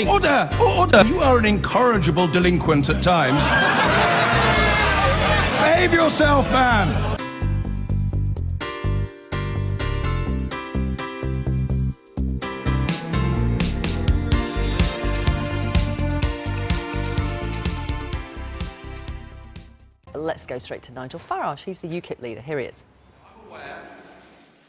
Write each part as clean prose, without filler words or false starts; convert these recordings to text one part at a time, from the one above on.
Order! Order! You are an incorrigible delinquent at times. Behave yourself, man! Let's go straight to Nigel Farage. He's the UKIP leader. Here he is. I'm aware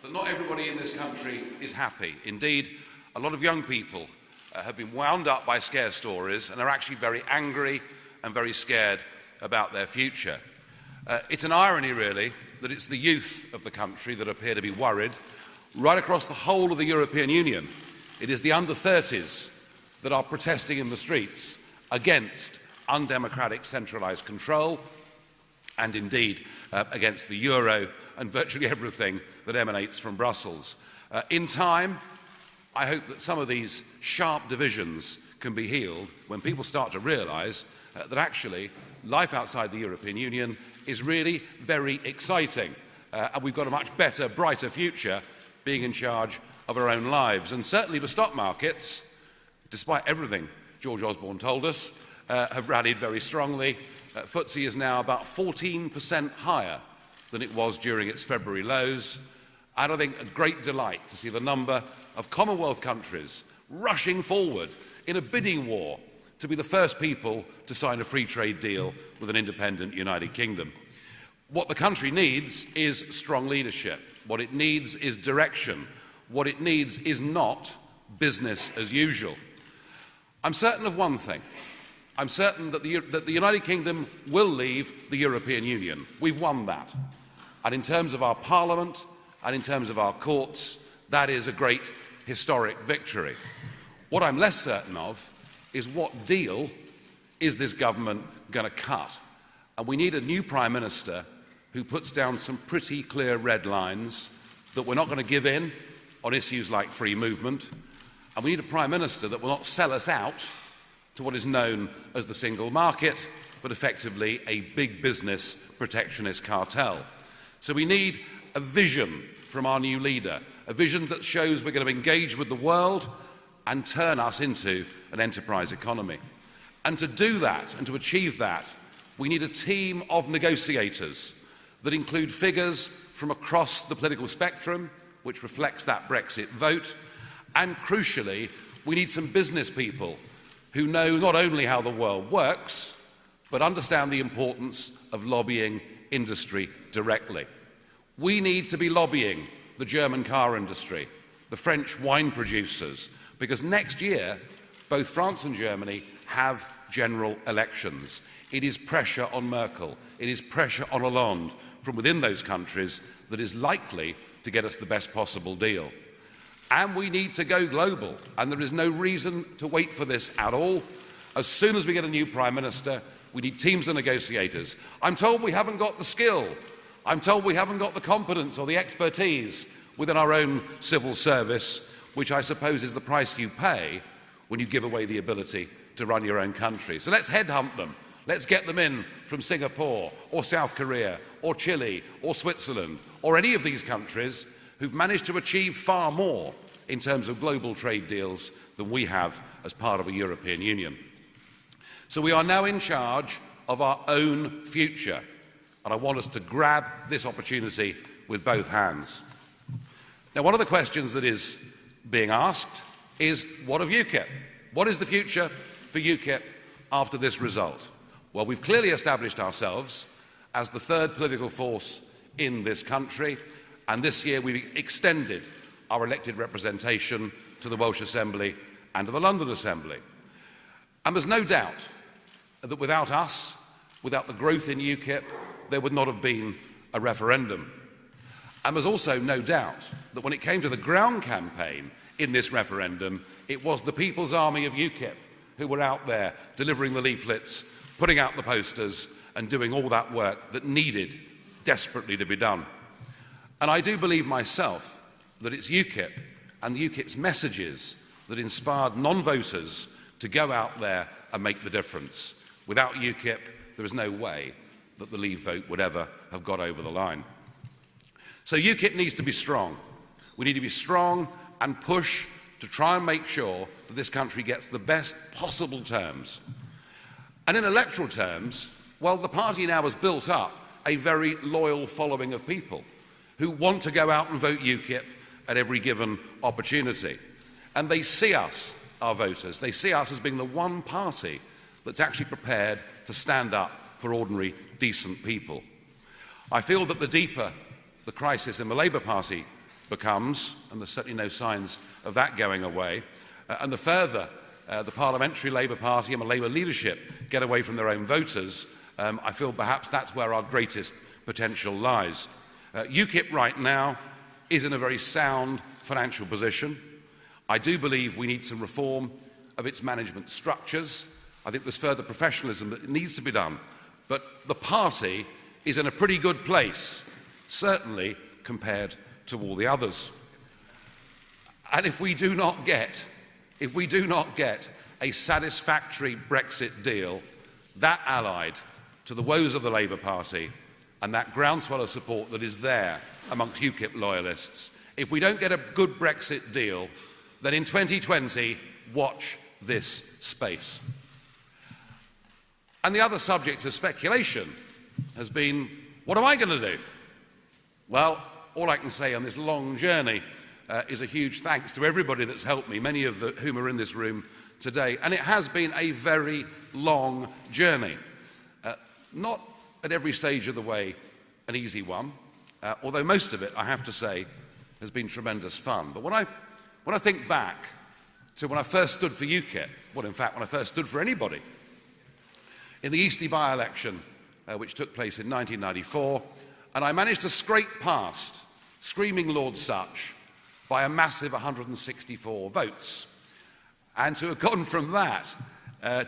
that not everybody in this country is happy. Indeed, a lot of young people have been wound up by scare stories and are actually very angry and very scared about their future. It's an irony, really, that it's the youth of the country that appear to be worried. Right across the whole of the European Union, it is the under-30s that are protesting in the streets against undemocratic centralised control and indeed against the euro and virtually everything that emanates from Brussels. In time, I hope that some of these sharp divisions can be healed when people start to realise that actually life outside the European Union is really very exciting and we've got a much better, brighter future being in charge of our own lives. And certainly the stock markets, despite everything George Osborne told us, have rallied very strongly. FTSE is now about 14% higher than it was during its February lows. And I think a great delight to see the number of Commonwealth countries rushing forward in a bidding war to be the first people to sign a free trade deal with an independent United Kingdom. What the country needs is strong leadership. What it needs is direction. What it needs is not business as usual. I'm certain of one thing. I'm certain that the United Kingdom will leave the European Union. We've won that. And in terms of our Parliament and in terms of our courts, that is a great historic victory. What I'm less certain of is what deal is this government going to cut? And we need a new Prime Minister who puts down some pretty clear red lines that we're not going to give in on issues like free movement. And we need a Prime Minister that will not sell us out to what is known as the single market, but effectively a big business protectionist cartel. So we need a vision from our new leader, a vision that shows we're going to engage with the world and turn us into an enterprise economy. And to do that, and to achieve that, we need a team of negotiators that include figures from across the political spectrum, which reflects that Brexit vote, and crucially, we need some business people who know not only how the world works, but understand the importance of lobbying industry directly. We need to be lobbying the German car industry, the French wine producers, because next year, both France and Germany have general elections. It is pressure on Merkel, it is pressure on Hollande from within those countries that is likely to get us the best possible deal. And we need to go global, and there is no reason to wait for this at all. As soon as we get a new Prime Minister, we need teams of negotiators. I'm told we haven't got the skill. I'm told we haven't got the competence or the expertise within our own civil service, which I suppose is the price you pay when you give away the ability to run your own country. So let's headhunt them. Let's get them in from Singapore or South Korea or Chile or Switzerland or any of these countries who've managed to achieve far more in terms of global trade deals than we have as part of a European Union. So we are now in charge of our own future, and I want us to grab this opportunity with both hands. Now, one of the questions that is being asked is, what of UKIP? What is the future for UKIP after this result? Well, we've clearly established ourselves as the third political force in this country, and this year we've extended our elected representation to the Welsh Assembly and to the London Assembly. And there's no doubt that without us, without the growth in UKIP, there would not have been a referendum. And there's also no doubt that when it came to the ground campaign in this referendum, it was the People's Army of UKIP who were out there delivering the leaflets, putting out the posters, and doing all that work that needed desperately to be done. And I do believe myself that it's UKIP and UKIP's messages that inspired non-voters to go out there and make the difference. Without UKIP, there is no way that the Leave vote would ever have got over the line. So UKIP needs to be strong. We need to be strong and push to try and make sure that this country gets the best possible terms. And in electoral terms, well, the party now has built up a very loyal following of people who want to go out and vote UKIP at every given opportunity. And they see us, our voters, they see us as being the one party that's actually prepared to stand up for ordinary, decent people. I feel that the deeper the crisis in the Labour Party becomes, and there's certainly no signs of that going away, and the further the Parliamentary Labour Party and the Labour leadership get away from their own voters, I feel perhaps that's where our greatest potential lies. UKIP right now is in a very sound financial position. I do believe we need some reform of its management structures. I think there's further professionalism that needs to be done. But the party is in a pretty good place, certainly compared to all the others. And if we do not get a satisfactory Brexit deal, that allied to the woes of the Labour Party and that groundswell of support that is there amongst UKIP loyalists, if we don't get a good Brexit deal, then in 2020, watch this space. And the other subject of speculation has been, what am I going to do? Well, all I can say on this long journey is a huge thanks to everybody that's helped me, many of whom are in this room today. And it has been a very long journey. Not at every stage of the way an easy one, although most of it, I have to say, has been tremendous fun. But when I think back to when I first stood for UKIP, well, in fact, when I first stood for anybody, in the Eastleigh by-election, which took place in 1994, and I managed to scrape past screaming Lord Such by a massive 164 votes. And to have gone from that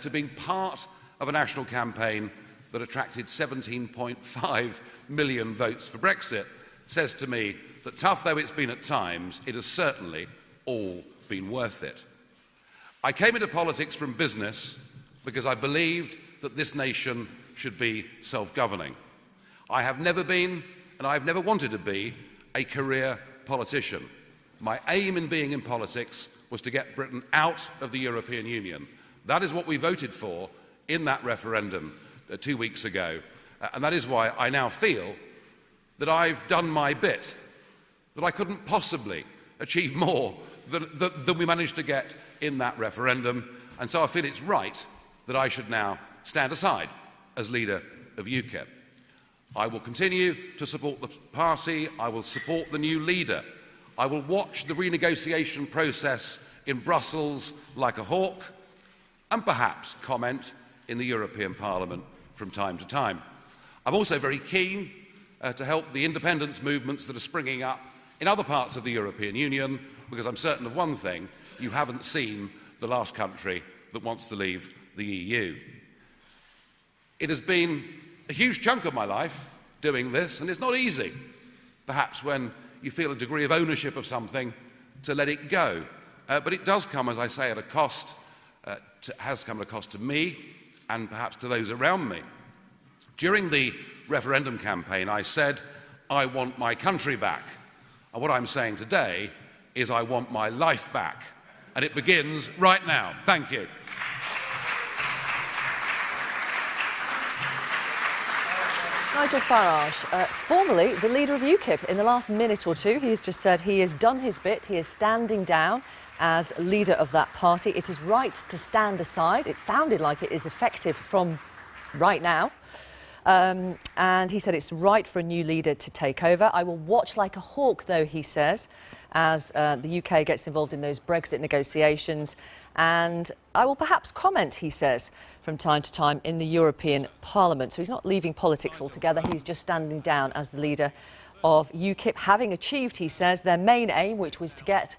to being part of a national campaign that attracted 17.5 million votes for Brexit says to me that, tough though it's been at times, it has certainly all been worth it. I came into politics from business because I believed that this nation should be self-governing. I have never been, and I've never wanted to be, a career politician. My aim in being in politics was to get Britain out of the European Union. That is what we voted for in that referendum 2 weeks ago. And that is why I now feel that I've done my bit, that I couldn't possibly achieve more than we managed to get in that referendum. And so I feel it's right that I should now stand aside as leader of UKIP. I will continue to support the party. I will support the new leader. I will watch the renegotiation process in Brussels like a hawk, and perhaps comment in the European Parliament from time to time. I'm also very keen to help the independence movements that are springing up in other parts of the European Union, because I'm certain of one thing: you haven't seen the last country that wants to leave the EU. It has been a huge chunk of my life doing this, and it's not easy, perhaps when you feel a degree of ownership of something, to let it go. But it does come, as I say, at a cost, has come at a cost to me and perhaps to those around me. During the referendum campaign, I said, I want my country back. And what I'm saying today is I want my life back. And it begins right now. Thank you. Nigel Farage, formerly the leader of UKIP. In the last minute or two, he has just said he has done his bit. He is standing down as leader of that party. It is right to stand aside. It sounded like it is effective from right now. And he said it's right for a new leader to take over. I will watch like a hawk, though, he says, as the UK gets involved in those Brexit negotiations. And I will perhaps comment, he says, from time to time in the European Parliament. So he's not leaving politics altogether. He's just standing down as the leader of UKIP, having achieved, he says, their main aim, which was to get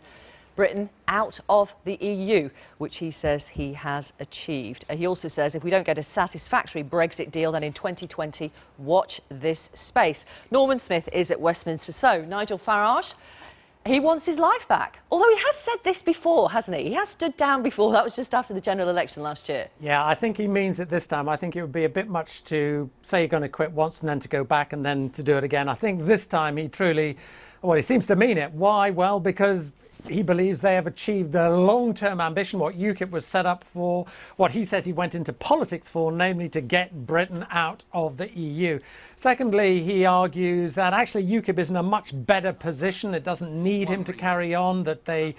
Britain out of the EU, which he says he has achieved. He also says if we don't get a satisfactory Brexit deal, then in 2020, watch this space. Norman Smith is at Westminster. So, Nigel Farage, he wants his life back. Although he has said this before, hasn't he? He has stood down before. That was just after the general election last year. Yeah, I think he means it this time. I think it would be a bit much to say you're going to quit once and then to go back and then to do it again. I think this time he truly, well, he seems to mean it. Why? Well, because He believes they have achieved the long-term ambition, what UKIP was set up for, what he says he went into politics for, namely to get Britain out of the EU. Secondly, he argues that actually UKIP is in a much better position. It doesn't need him to carry on, that they,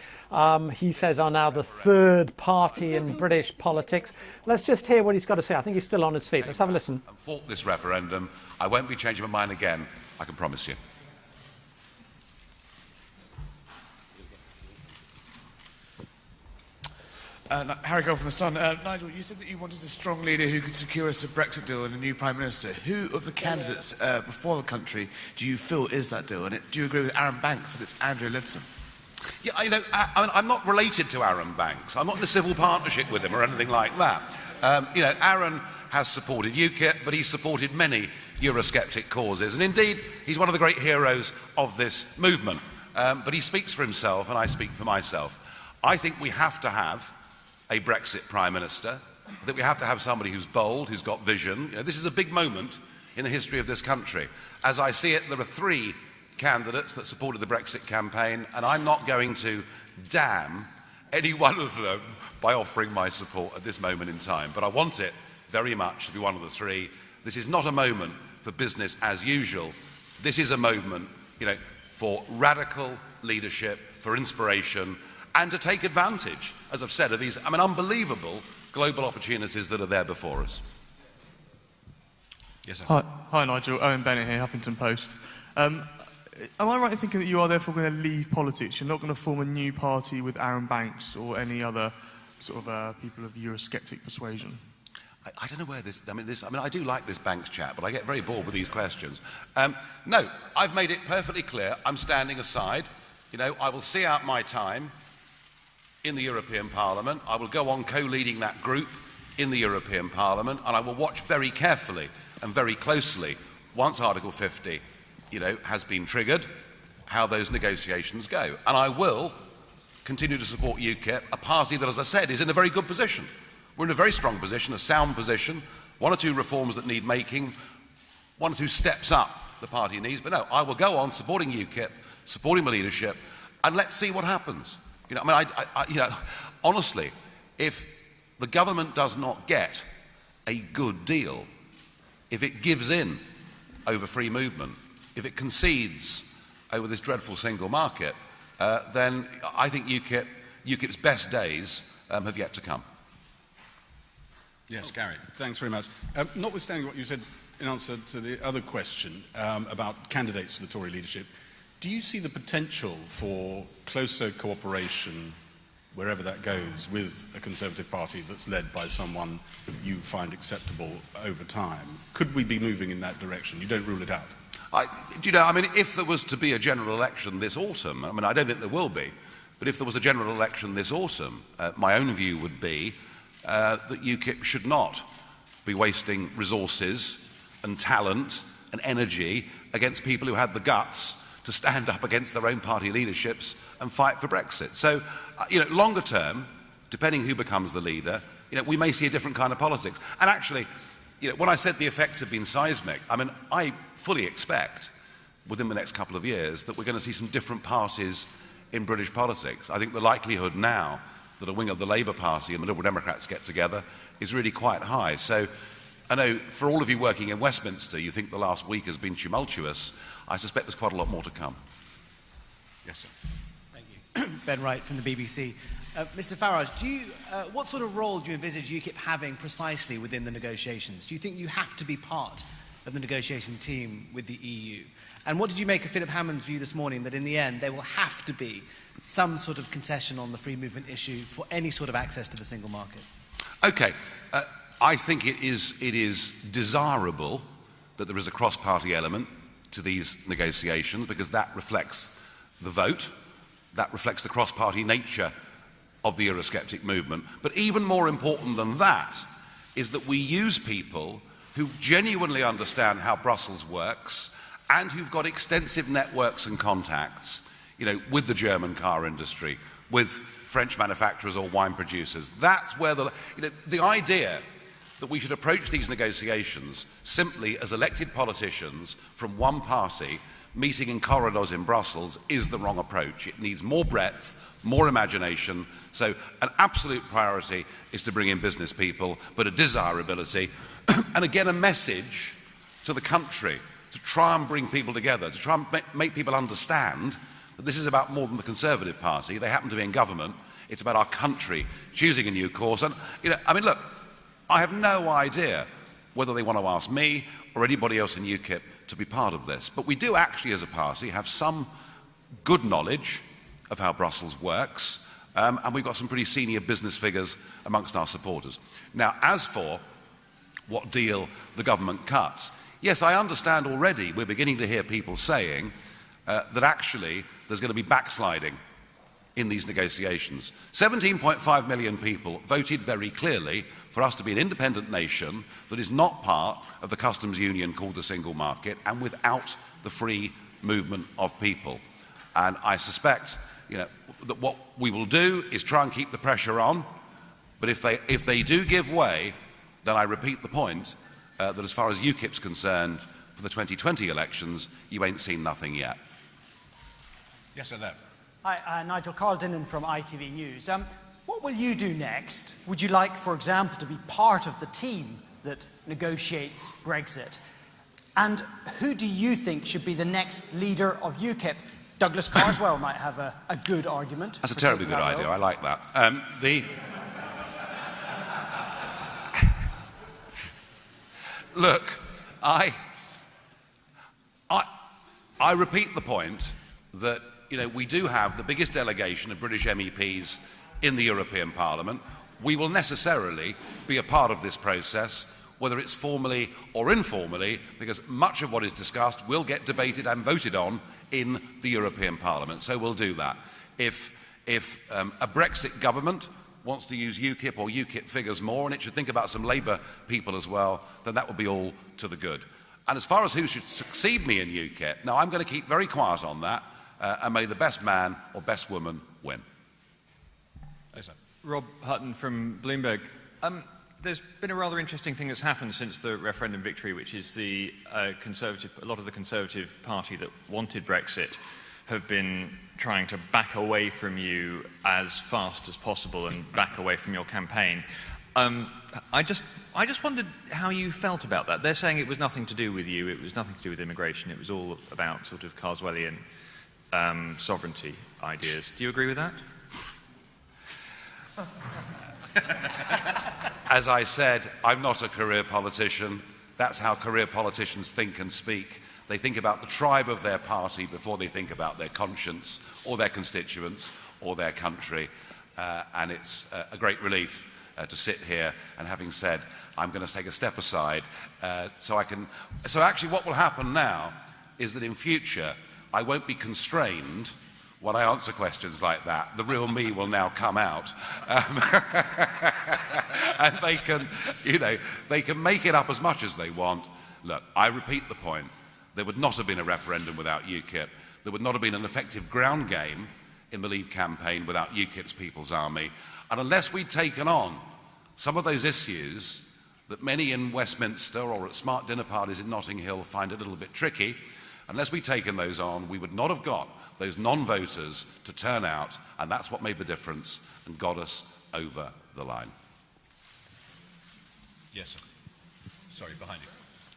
he says, are now the third party in British politics. Let's just hear what he's got to say. I think he's still on his feet. Let's have a listen. And fought this referendum. I won't be changing my mind again, I can promise you. Harry Gold from The Sun. Nigel, you said that you wanted a strong leader who could secure us a Brexit deal and a new Prime Minister. Who of the candidates before the country do you feel is that deal? And do you agree with Aaron Banks that it's Andrew Leadsom? Yeah, I'm not related to Aaron Banks. I'm not in a civil partnership with him or anything like that. Aaron has supported UKIP, but he's supported many Eurosceptic causes. And indeed, he's one of the great heroes of this movement. But he speaks for himself, and I speak for myself. I think we have to have a Brexit Prime Minister, that we have to have somebody who's bold, who's got vision. This is a big moment in the history of this country. As I see it, there are 3 candidates that supported the Brexit campaign, and I'm not going to damn any one of them by offering my support at this moment in time. But I want it very much to be one of the 3. This is not a moment for business as usual. This is a moment, for radical leadership, for inspiration, and to take advantage, as I've said, of these unbelievable global opportunities that are there before us. Yes, sir. Hi Nigel, Owen Bennett here, Huffington Post. Am I right in thinking that you are therefore going to leave politics? You're not going to form a new party with Aaron Banks or any other sort of people of Eurosceptic persuasion? I don't know where I do like this Banks chat, but I get very bored with these questions. No, I've made it perfectly clear I'm standing aside. I will see out my time in the European Parliament. I will go on co-leading that group in the European Parliament, and I will watch very carefully and very closely, once Article 50, has been triggered, how those negotiations go. And I will continue to support UKIP, a party that, as I said, is in a very good position. We're in a very strong position, a sound position, 1 or 2 reforms that need making, 1 or 2 steps up the party needs. But no, I will go on supporting UKIP, supporting the leadership, and let's see what happens. Honestly, if the government does not get a good deal, if it gives in over free movement, if it concedes over this dreadful single market, then I think UKIP's best days have yet to come. Yes, Gary, thanks very much. Notwithstanding what you said in answer to the other question about candidates for the Tory leadership, do you see the potential for closer cooperation, wherever that goes, with a Conservative Party that's led by someone that you find acceptable over time? Could we be moving in that direction? You don't rule it out? If there was to be a general election this autumn, I don't think there will be, but if there was a general election this autumn, my own view would be that UKIP should not be wasting resources and talent and energy against people who had the guts to stand up against their own party leaderships and fight for Brexit. So, longer term, depending who becomes the leader, we may see a different kind of politics. And actually, when I said the effects have been seismic, I fully expect within the next couple of years that we're going to see some different parties in British politics. I think the likelihood now that a wing of the Labour Party and the Liberal Democrats get together is really quite high. So I know for all of you working in Westminster, you think the last week has been tumultuous. I suspect there's quite a lot more to come. Yes, sir. Thank you. Ben Wright from the BBC. Mr Farage, what sort of role do you envisage UKIP having precisely within the negotiations? Do you think you have to be part of the negotiation team with the EU? And what did you make of Philip Hammond's view this morning that in the end there will have to be some sort of concession on the free movement issue for any sort of access to the single market? Okay. I think it is desirable that there is a cross-party element to these negotiations because that reflects the vote, that reflects the cross-party nature of the Eurosceptic movement. But even more important than that is that we use people who genuinely understand how Brussels works and who've got extensive networks and contacts, with the German car industry, with French manufacturers or wine producers. That's where the idea that we should approach these negotiations simply as elected politicians from one party meeting in corridors in Brussels is the wrong approach. It needs more breadth, more imagination. So an absolute priority is to bring in business people, but a desirability, and again a message to the country to try and bring people together, to try and make people understand that this is about more than the Conservative Party. They happen to be in government. It's about our country choosing a new course. And, I mean, look, I have no idea whether they want to ask me or anybody else in UKIP to be part of this. But we do actually, as a party, have some good knowledge of how Brussels works, and we've got some pretty senior business figures amongst our supporters. Now, as for what deal the government cuts, yes, I understand already we're beginning to hear people saying that actually there's going to be backsliding in these negotiations. 17.5 million people voted very clearly for us to be an independent nation that is not part of the customs union called the single market and without the free movement of people. And I suspect that what we will do is try and keep the pressure on, but if they do give way, then I repeat the point that as far as UKIP's concerned, for the 2020 elections, you ain't seen nothing yet. Yes, sir, there. Hi, Nigel, Carl Dinnan from ITV News. What will you do next? Would you like, for example, to be part of the team that negotiates Brexit? And who do you think should be the next leader of UKIP? Douglas Carswell might have a good argument. That's a terribly good idea. I like that. Look, I repeat the point that we do have the biggest delegation of British MEPs in the European Parliament. We will necessarily be a part of this process, whether it's formally or informally, because much of what is discussed will get debated and voted on in the European Parliament. So we'll do that. If a Brexit government wants to use UKIP or UKIP figures more, and it should think about some Labour people as well, then that will be all to the good. And as far as who should succeed me in UKIP, now I'm going to keep very quiet on that, and may the best man or best woman win. Rob Hutton from Bloomberg. There's been a rather interesting thing that's happened since the referendum victory, which is a lot of the Conservative Party that wanted Brexit have been trying to back away from you as fast as possible and back away from your campaign. I just wondered how you felt about that. They're saying it was nothing to do with you, it was nothing to do with immigration, it was all about sort of Carswellian sovereignty ideas. Do you agree with that? As I said, I'm not a career politician. That's how career politicians think and speak. They think about the tribe of their party before they think about their conscience or their constituents or their country. And it's a great relief to sit here and having said, I'm going to take a step aside so actually what will happen now is that in future I won't be constrained when I answer questions like that. The real me will now come out. And they can make it up as much as they want. Look, I repeat the point. There would not have been a referendum without UKIP. There would not have been an effective ground game in the Leave campaign without UKIP's People's Army. And unless we'd taken on some of those issues that many in Westminster or at smart dinner parties in Notting Hill find a little bit tricky, unless we'd taken those on, we would not have got those non-voters to turn out, and that's what made the difference and got us over the line. Yes, sir. Sorry, behind you.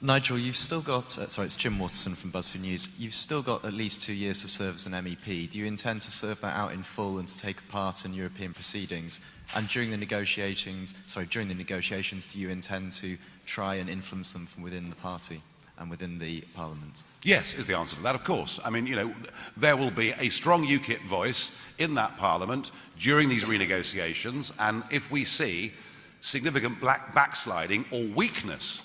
Nigel, you've still got, it's Jim Waterson from BuzzFeed News. You've still got at least 2 years to serve as an MEP. Do you intend to serve that out in full and to take part in European proceedings? And during the negotiations, do you intend to try and influence them from within the party and within the Parliament? Yes, is the answer to that, of course. I mean, there will be a strong UKIP voice in that Parliament during these renegotiations, and if we see significant backsliding or weakness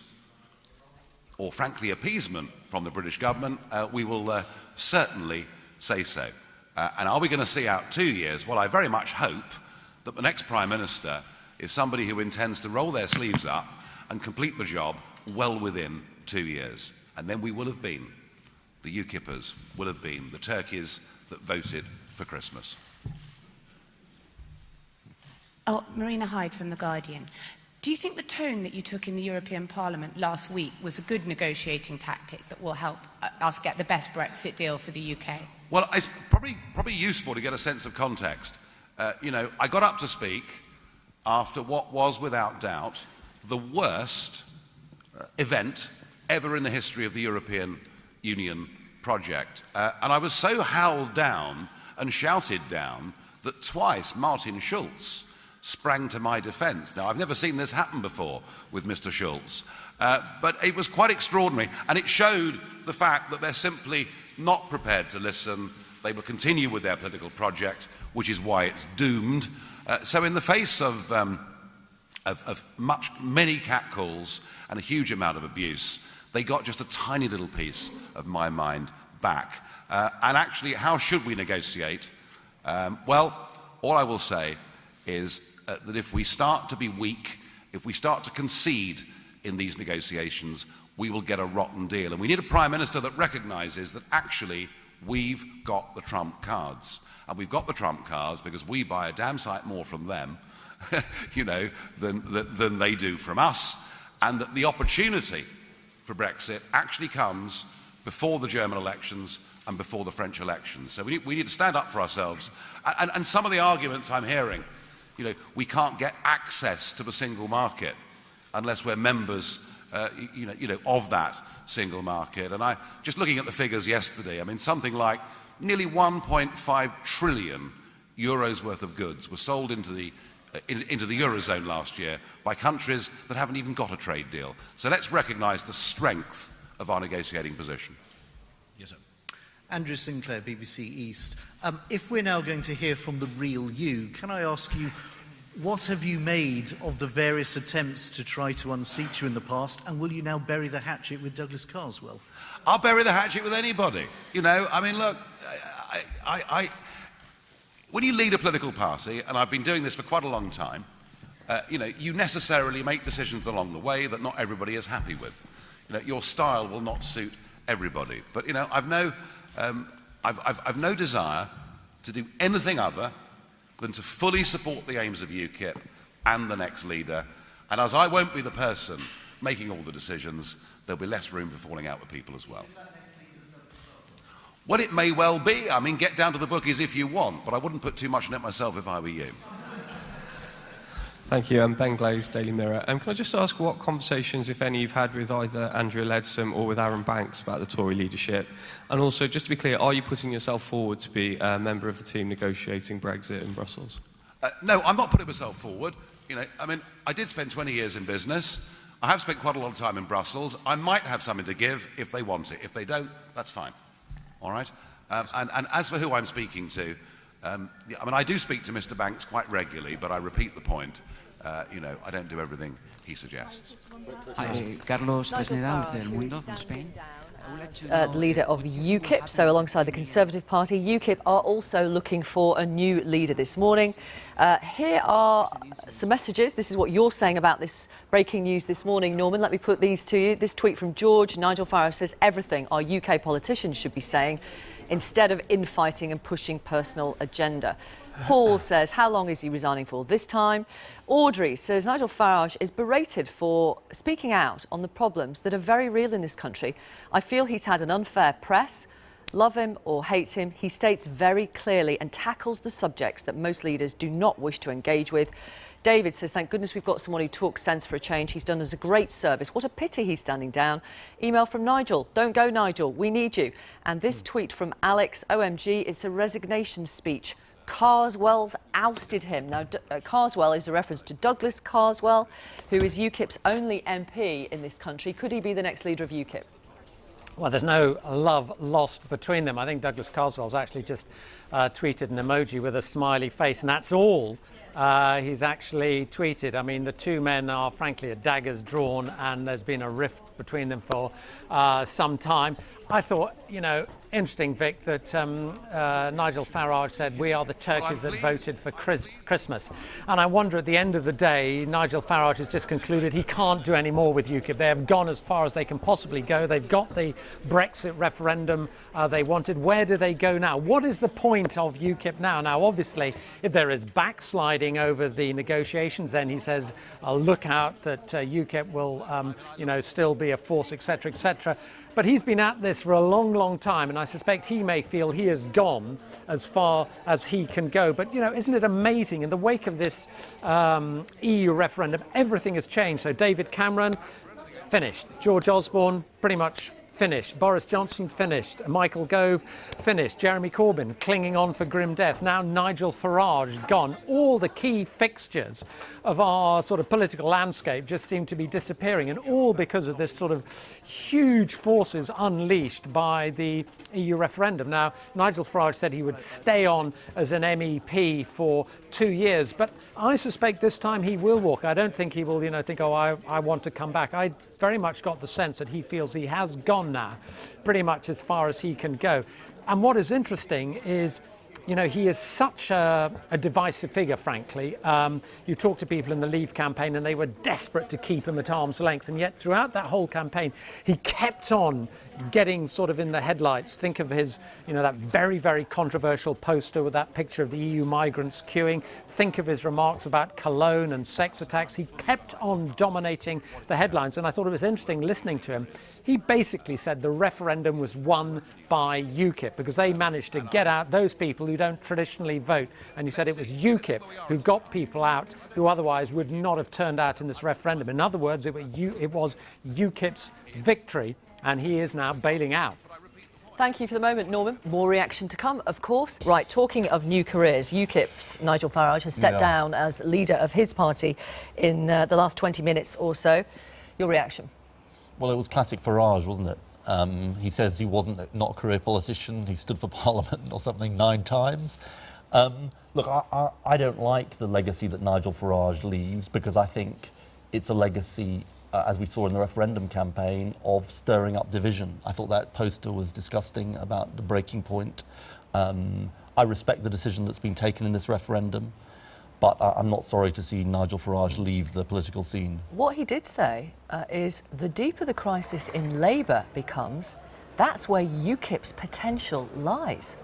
or frankly appeasement from the British government, we will certainly say so. And are we going to see out 2 years? Well, I very much hope that the next Prime Minister is somebody who intends to roll their sleeves up and complete the job well within 2 years. And then we will have been, the UKIPers will have been the turkeys that voted for Christmas. Oh, Marina Hyde from The Guardian. Do you think the tone that you took in the European Parliament last week was a good negotiating tactic that will help us get the best Brexit deal for the UK? Well, it's probably useful to get a sense of context. You know, I got up to speak after what was, without doubt, the worst event ever in the history of the European Union project. And I was so howled down and shouted down that twice Martin Schulz sprang to my defence. Now, I've never seen this happen before with Mr. Schulz, but it was quite extraordinary, and it showed the fact that they're simply not prepared to listen. They will continue with their political project, which is why it's doomed. So in the face of many catcalls and a huge amount of abuse, they got just a tiny little piece of my mind back. And actually, how should we negotiate? Well, all I will say is that if we start to be weak, if we start to concede in these negotiations, we will get a rotten deal. And we need a Prime Minister that recognises that actually we've got the trump cards. And we've got the trump cards because we buy a damn sight more from them, you know, than they do from us. And that the opportunity for Brexit actually comes before the German elections and before the French elections. So we need to stand up for ourselves. And some of the arguments I'm hearing, you know, we can't get access to the single market unless we're members, you know, of that single market. And just looking at the figures yesterday, I mean, something like nearly 1.5 trillion euros worth of goods were sold into the Eurozone last year by countries that haven't even got a trade deal. So let's recognise the strength of our negotiating position. Yes, sir. Andrew Sinclair, BBC East. If we're now going to hear from the real you, can I ask you, what have you made of the various attempts to try to unseat you in the past, and will you now bury the hatchet with Douglas Carswell? I'll bury the hatchet with anybody. You know, I mean, look, when you lead a political party, and I've been doing this for quite a long time, you know, you necessarily make decisions along the way that not everybody is happy with. You know, your style will not suit everybody. But, you know, I've no desire to do anything other than to fully support the aims of UKIP and the next leader. And as I won't be the person making all the decisions, there'll be less room for falling out with people as well. Well, it may well be. I mean, get down to the bookies if you want, but I wouldn't put too much on it myself if I were you. Thank you. I'm Ben Glaze, Daily Mirror. Can I just ask what conversations, if any, you've had with either Andrea Leadsom or with Aaron Banks about the Tory leadership? And also, just to be clear, are you putting yourself forward to be a member of the team negotiating Brexit in Brussels? No, I'm not putting myself forward. You know, I mean, I did spend 20 years in business. I have spent quite a lot of time in Brussels. I might have something to give if they want it. If they don't, that's fine. All right? And as for who I'm speaking to, I mean, I do speak to Mr. Banks quite regularly, but I repeat the point. You know, I don't do everything he suggests. Hi, Carlos Pesnedal del Mundo from Spain. The leader of UKIP, so alongside the Conservative Party, UKIP are also looking for a new leader this morning. Here are some messages. This is what you're saying about this breaking news this morning, Norman. Let me put these to you. This tweet from George. Nigel Farage says everything our UK politicians should be saying instead of infighting and pushing personal agenda. Paul says, how long is he resigning for this time? Audrey says Nigel Farage is berated for speaking out on the problems that are very real in this country. I feel he's had an unfair press. Love him or hate him, he states very clearly and tackles the subjects that most leaders do not wish to engage with. David says, thank goodness we've got someone who talks sense for a change. He's done us a great service. What a pity he's standing down. Email from Nigel. Don't go, Nigel. We need you. And this tweet from Alex, OMG, it's a resignation speech. Carswell's ousted him. Now, Carswell is a reference to Douglas Carswell, who is UKIP's only MP in this country. Could he be the next leader of UKIP? Well, there's no love lost between them. I think Douglas Carswell's actually just tweeted an emoji with a smiley face, and that's all he's actually tweeted. I mean, the two men are frankly at daggers drawn, and there's been a rift between them for some time. I thought, you know, interesting, Vic, that Nigel Farage said, we are the turkeys that voted for Christmas. And I wonder, at the end of the day, Nigel Farage has just concluded he can't do any more with UKIP. They have gone as far as they can possibly go. They've got the Brexit referendum they wanted. Where do they go now? What is the point of UKIP now? Now, obviously, if there is backsliding over the negotiations, then he says, look out that UKIP will, still be a force, etc., etc. But he's been at this for a long, long time, and I suspect he may feel he has gone as far as he can go. But, isn't it amazing? In the wake of this EU referendum, everything has changed. So David Cameron, finished. George Osborne, pretty much finished. Boris Johnson, finished. Michael Gove, finished. Jeremy Corbyn, clinging on for grim death. Now Nigel Farage, gone. All the key fixtures of our sort of political landscape just seem to be disappearing, and all because of this sort of huge forces unleashed by the EU referendum. Now, Nigel Farage said he would stay on as an MEP for 2 years, but I suspect this time he will walk. I don't think he will, think, oh, I want to come back. I very much got the sense that he feels he has gone now, pretty much as far as he can go. And what is interesting is, he is such a divisive figure, frankly. You talk to people in the Leave campaign and they were desperate to keep him at arm's length, and yet throughout that whole campaign he kept on getting sort of in the headlights. Think of his, that very, very controversial poster with that picture of the EU migrants queuing. Think of his remarks about Cologne and sex attacks. He kept on dominating the headlines, and I thought it was interesting listening to him. He basically said the referendum was won by UKIP because they managed to get out those people who don't traditionally vote, and he said it was UKIP who got people out who otherwise would not have turned out in this referendum. In other words, it was UKIP's victory, and he is now bailing out. Thank you for the moment, Norman. More reaction to come, of course. Right, talking of new careers, UKIP's Nigel Farage has stepped down as leader of his party in the last 20 minutes or so. Your reaction? Well, it was classic Farage, wasn't it? He says he wasn't not a career politician. He stood for Parliament or something 9 times. Look, I don't like the legacy that Nigel Farage leaves, because I think it's a legacy, as we saw in the referendum campaign, of stirring up division. I thought that poster was disgusting about the breaking point. I respect the decision that's been taken in this referendum, but I'm not sorry to see Nigel Farage leave the political scene. What he did say is the deeper the crisis in Labour becomes, that's where UKIP's potential lies.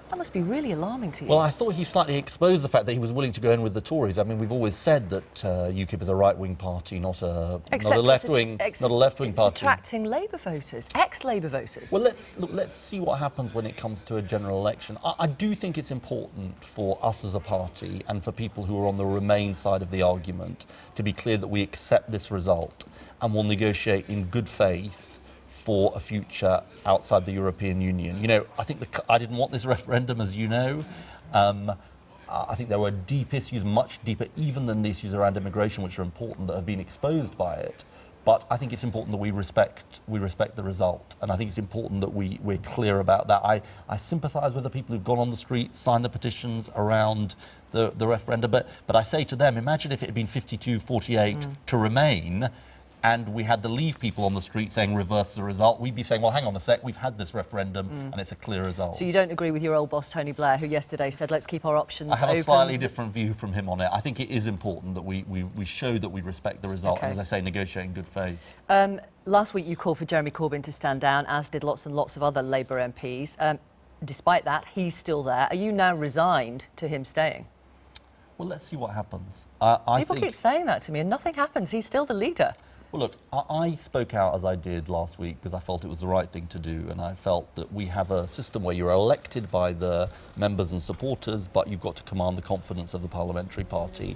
That must be really alarming to you. Well, I thought he slightly exposed the fact that he was willing to go in with the Tories. I mean, we've always said that UKIP is a right-wing party, not a left-wing party. It's attracting Labour voters, ex-Labour voters. Well, let's see what happens when it comes to a general election. I do think it's important for us as a party and for people who are on the Remain side of the argument to be clear that we accept this result and will negotiate in good faith for a future outside the European Union. I think I didn't want this referendum, as you know. I think there were deep issues, much deeper even than the issues around immigration, which are important, that have been exposed by it. But I think it's important that we respect the result, and I think it's important that we're clear about that. I sympathise with the people who've gone on the street, signed the petitions around the referendum, but I say to them, imagine if it had been 52-48 to Remain, and we had the Leave people on the street saying reverse the result. We'd be saying, well, hang on a sec, we've had this referendum and it's a clear result. So you don't agree with your old boss, Tony Blair, who yesterday said, let's keep our options open? I have a slightly different view from him on it. I think it is important that we show that we respect the result, and, as I say, negotiate in good faith. Last week you called for Jeremy Corbyn to stand down, as did lots and lots of other Labour MPs. Despite that, he's still there. Are you now resigned to him staying? Well, let's see what happens. People keep saying that to me and nothing happens. He's still the leader. Well, look, I spoke out as I did last week because I felt it was the right thing to do, and I felt that we have a system where you're elected by the members and supporters, but you've got to command the confidence of the parliamentary party.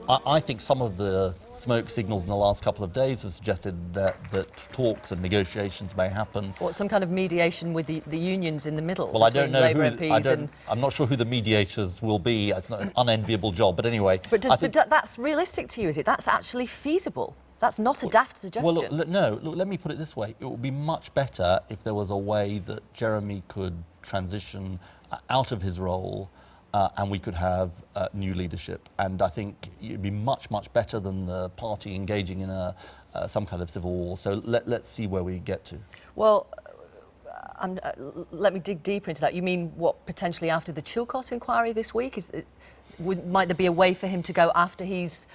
I think some of the smoke signals in the last couple of days have suggested that talks and negotiations may happen. What, some kind of mediation with the unions in the middle? Well, I don't know I'm not sure who the mediators will be. It's not an unenviable job, but anyway. But that's realistic to you, is it? That's actually feasible? That's not a daft suggestion. Well, look, let me put it this way. It would be much better if there was a way that Jeremy could transition out of his role and we could have new leadership. And I think it'd be much, much better than the party engaging in some kind of civil war. So let's see where we get to. Well, let me dig deeper into that. You mean what, potentially after the Chilcot inquiry this week? Might there be a way for him to go after he's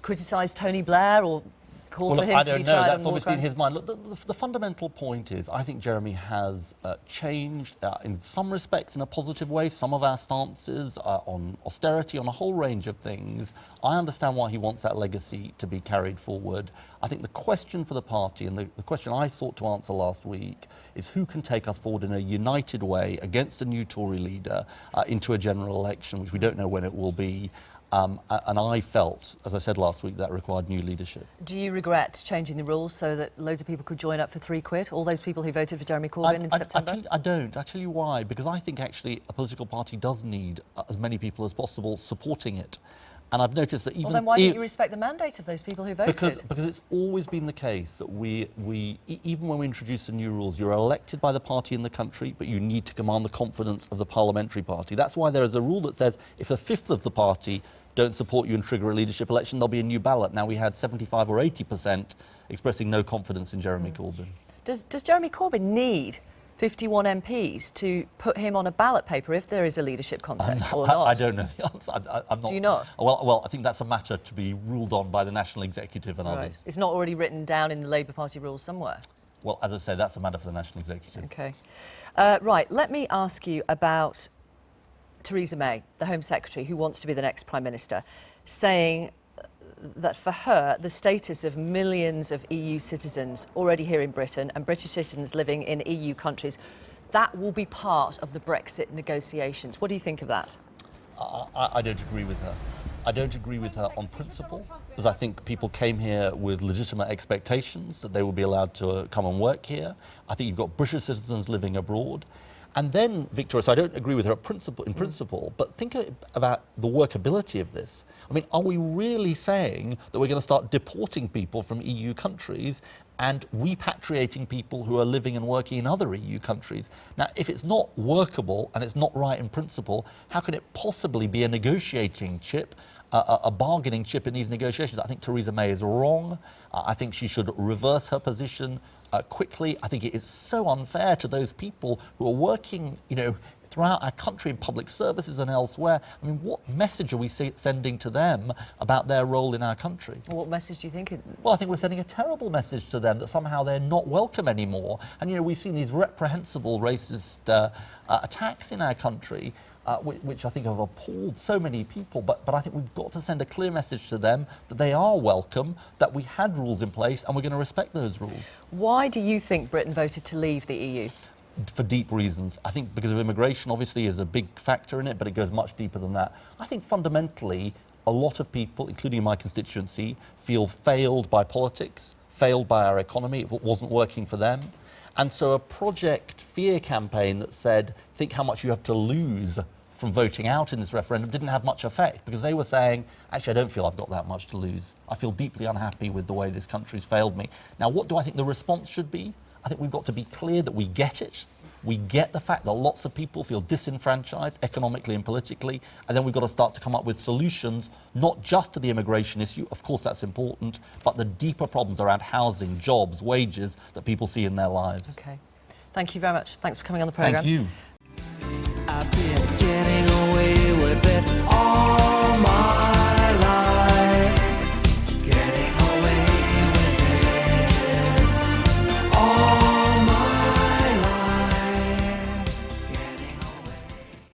criticised Tony Blair or called for him I to don't be know. tried That's on war obviously in crimes? his mind. Look, the fundamental point is, I think Jeremy has changed in some respects in a positive way. Some of our stances on austerity, on a whole range of things. I understand why he wants that legacy to be carried forward. I think the question for the party, and the question I sought to answer last week, is who can take us forward in a united way against a new Tory leader into a general election, which we don't know when it will be. And I felt, as I said last week, that required new leadership. Do you regret changing the rules so that loads of people could join up for £3? All those people who voted for Jeremy Corbyn in September? I don't. I'll tell you why. Because I think actually a political party does need as many people as possible supporting it. And I've noticed that even... Well, then why don't you respect the mandate of those people who voted? Because it's always been the case that even when we introduce the new rules, you're elected by the party in the country, but you need to command the confidence of the parliamentary party. That's why there is a rule that says if a fifth of the party don't support you and trigger a leadership election, there'll be a new ballot. Now, we had 75 or 80% expressing no confidence in Jeremy Corbyn. Does Jeremy Corbyn need 51 MPs to put him on a ballot paper if there is a leadership contest or not? I don't know the answer. I'm not, Do you not? Well, I think that's a matter to be ruled on by the National Executive and others. It's not already written down in the Labour Party rules somewhere? Well, as I say, that's a matter for the National Executive. OK. Right, let me ask you about Theresa May, the Home Secretary, who wants to be the next Prime Minister, saying that for her, the status of millions of EU citizens already here in Britain and British citizens living in EU countries, that will be part of the Brexit negotiations. What do you think of that? I don't agree with her. I don't agree with her on principle, because I think people came here with legitimate expectations that they would be allowed to come and work here. I think you've got British citizens living abroad. And then, Victoria, so I don't agree with her in principle, but think about the workability of this. I mean, are we really saying that we're going to start deporting people from EU countries and repatriating people who are living and working in other EU countries? Now, if it's not workable and it's not right in principle, how can it possibly be a negotiating chip, a bargaining chip in these negotiations? I think Theresa May is wrong. I think she should reverse her position quickly. I think it is so unfair to those people who are working, throughout our country in public services and elsewhere. I mean, what message are we sending to them about their role in our country? What message do you think? Well, I think we're sending a terrible message to them that somehow they're not welcome anymore. And, we've seen these reprehensible racist attacks in our country, which I think have appalled so many people. But I think we've got to send a clear message to them that they are welcome, that we had rules in place, and we're going to respect those rules. Why do you think Britain voted to leave the EU? For deep reasons. I think because of immigration, obviously, is a big factor in it, but it goes much deeper than that. I think fundamentally, a lot of people, including my constituency, feel failed by politics, failed by our economy. It wasn't working for them. And so a Project Fear campaign that said, think how much you have to lose from voting out in this referendum didn't have much effect, because they were saying, actually, I don't feel I've got that much to lose. I feel deeply unhappy with the way this country's failed me. Now, what do I think the response should be? I think we've got to be clear that we get it. We get the fact that lots of people feel disenfranchised economically and politically, and then we've got to start to come up with solutions, not just to the immigration issue, of course that's important, but the deeper problems around housing, jobs, wages that people see in their lives. OK. Thank you very much. Thanks for coming on the programme. Thank you.